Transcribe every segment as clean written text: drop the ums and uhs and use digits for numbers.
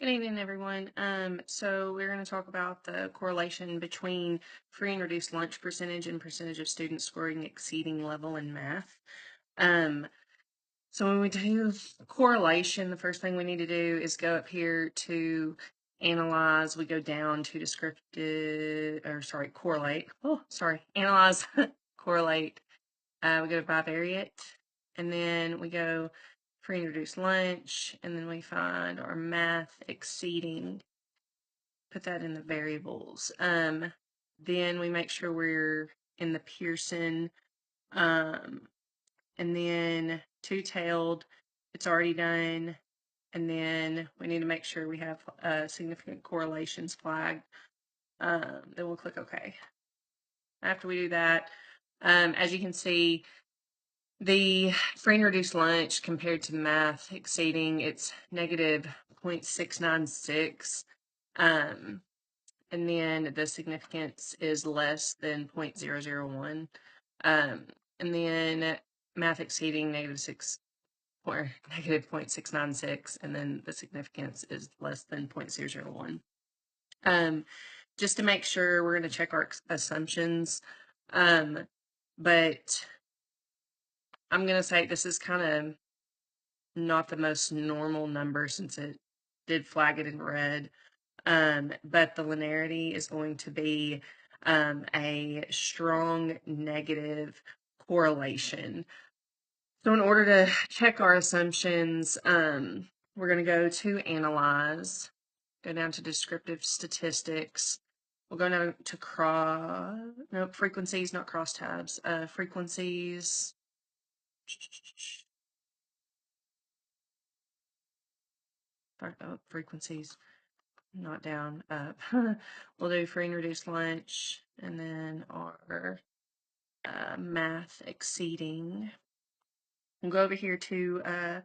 Good evening, everyone. So we're going to talk about the correlation between free and reduced lunch percentage and percentage of students scoring exceeding level in math. Um, so when we do correlation, the first thing we need to do is go up here to analyze. We go down to correlate. Analyze, correlate. We go to bivariate, and then we go free and reduced lunch, and then we find our math exceeding, put that in the variables. Then we make sure we're in the Pearson, and then two-tailed, it's already done, and then we need to make sure we have significant correlations flagged. Then we'll click OK. After we do that, as you can see, the free and reduced lunch compared to math exceeding, it's negative 0.696. And then the significance is less than 0.001. And then math exceeding negative 0.696, and then the significance is less than 0.001. Just to make sure, we're going to check our assumptions. But I'm going to say this is kind of not the most normal number since it did flag it in red. But the linearity is going to be a strong negative correlation. So in order to check our assumptions, we're going to go to analyze, go down to descriptive statistics. We'll go down to frequencies, not crosstabs. Frequencies. Frequencies, not down, up. We'll do free and reduced lunch, and then our math exceeding. We'll go over here to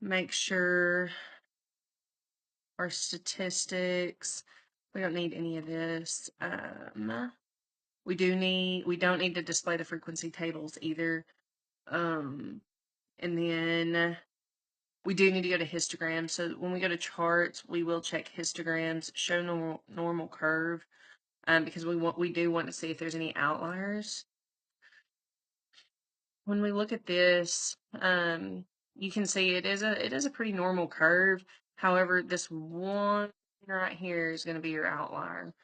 make sure our statistics. We don't need any of this. We don't need to display the frequency tables either. And then we do need to go to histograms. So when we go to charts, we will check histograms, show normal curve, because we do want to see if there's any outliers. When we look at this, you can see it is a pretty normal curve. However, this one right here is going to be your outlier.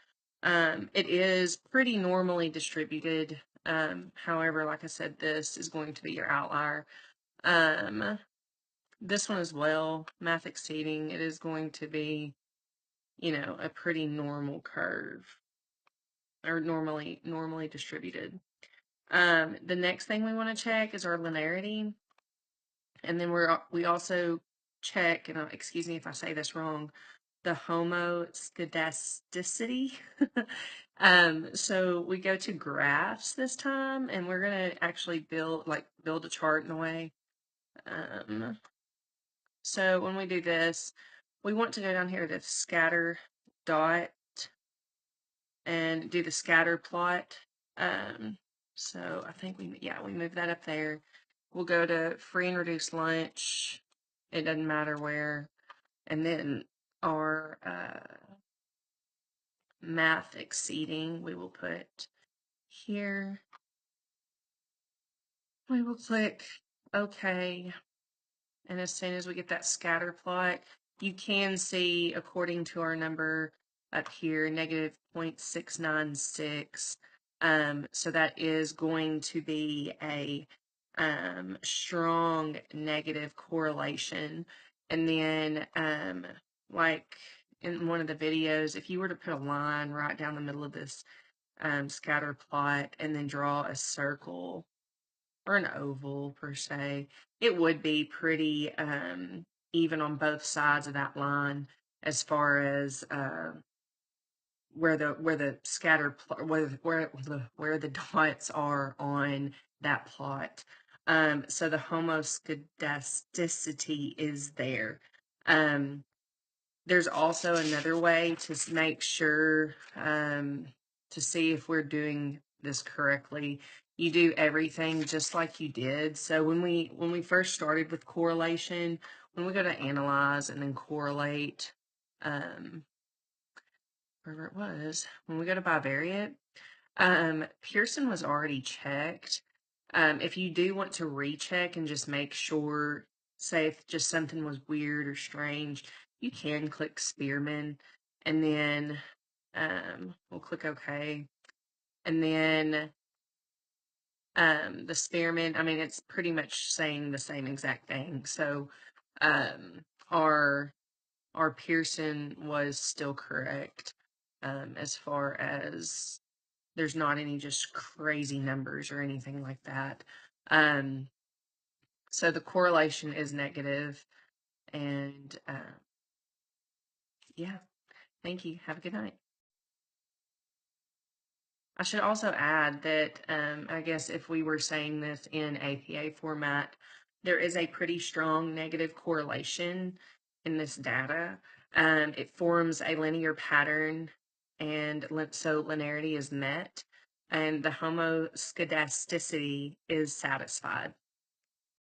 It is pretty normally distributed. However, like I said, this is going to be your outlier. This one as well, math exceeding, it is going to be, a pretty normal curve, or normally distributed. The next thing we want to check is our linearity, and then we also check, and excuse me if I say this wrong, the homoscedasticity. So we go to graphs this time, and we're gonna actually build a chart in a way. So when we do this, we want to go down here to scatter dot and do the scatter plot. So I think we move that up there. We'll go to free and reduced lunch. It doesn't matter where. And then our math exceeding, we will put here. We will click OK. And as soon as we get that scatter plot, you can see, according to our number up here, negative 0.696. So that is going to be a strong negative correlation. And then, like in one of the videos, if you were to put a line right down the middle of this scatter plot and then draw a circle, or an oval per se, it would be pretty even on both sides of that line as far as where the scatter where the dots are on that plot. So the homoscedasticity is there. There's also another way to make sure to see if we're doing this correctly. you do everything just like you did. So when we first started with correlation, when we go to analyze and then correlate, wherever it was, when we go to bivariate, Pearson was already checked. If you do want to recheck and just make sure, say if just something was weird or strange, you can click Spearman, and then we'll click OK. And then the Spearman, I mean, it's pretty much saying the same exact thing. So our Pearson was still correct as far as there's not any just crazy numbers or anything like that. So the correlation is negative, and yeah, thank you. Have a good night. I should also add that I guess if we were saying this in APA format, there is a pretty strong negative correlation in this data. It forms a linear pattern, and so linearity is met, and the homoscedasticity is satisfied.